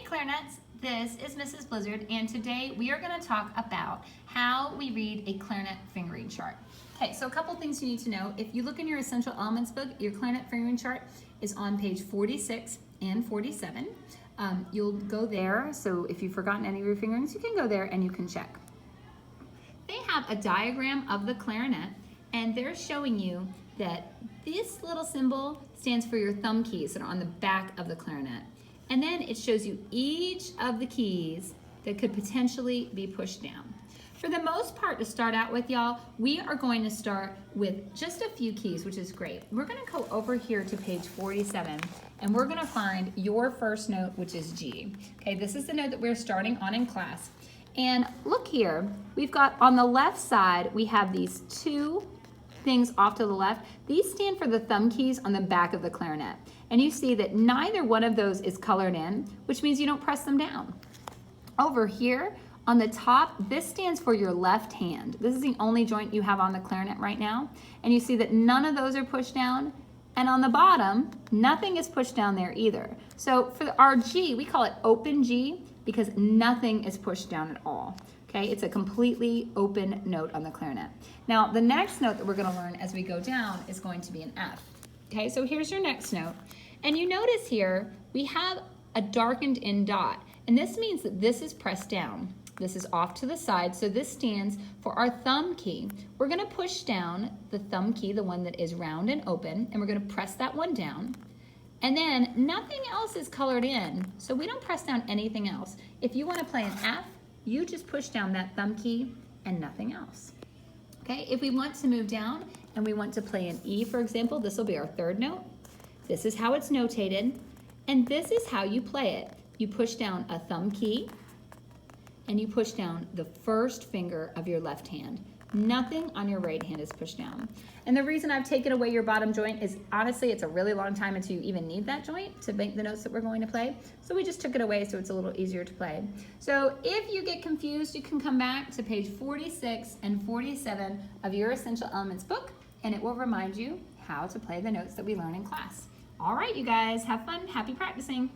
clarinets, this is Mrs. Blizzard, and today we are going to talk about how we read a clarinet fingering chart. Okay, so a couple things you need to know. If you look in your Essential Elements book, your clarinet fingering chart is on page 46 and 47. You'll go there, so if you've forgotten any of your fingerings, you can go there and you can check. They have a diagram of the clarinet, and they're showing you that this little symbol stands for your thumb keys that are on the back of the clarinet. And then it shows you each of the keys that could potentially be pushed down. For the most part, to start out with, y'all, we are going to start with just a few keys, which is great. We're going to go over here to page 47, and we're going to find your first note, which is G. Okay, this is the note that we're starting on in class. And look here, we've got on the left side, we have these two things off to the left. These stand for the thumb keys on the back of the clarinet. And you see that neither one of those is colored in, which means you don't press them down. Over here on the top, this stands for your left hand. This is the only joint you have on the clarinet right now. And you see that none of those are pushed down. And on the bottom, nothing is pushed down there either. So for our G, we call it open G because nothing is pushed down at all. Okay, it's a completely open note on the clarinet. Now, the next note that we're going to learn as we go down is going to be an F. Okay, so here's your next note. And you notice here, we have a darkened in dot. And this means that this is pressed down. This is off to the side, so this stands for our thumb key. We're going to push down the thumb key, the one that is round and open, and we're going to press that one down. And then nothing else is colored in, so we don't press down anything else. If you want to play an F, you just push down that thumb key and nothing else. Okay, if we want to move down and we want to play an E, for example, this will be our third note. This is how it's notated, and this is how you play it. You push down a thumb key, and you push down the first finger of your left hand. Nothing on your right hand is pushed down. And the reason I've taken away your bottom joint is honestly, it's a really long time until you even need that joint to make the notes that we're going to play. So we just took it away so it's a little easier to play. So if you get confused, you can come back to page 46 and 47 of your Essential Elements book, and it will remind you how to play the notes that we learn in class. All right, you guys, have fun, happy practicing.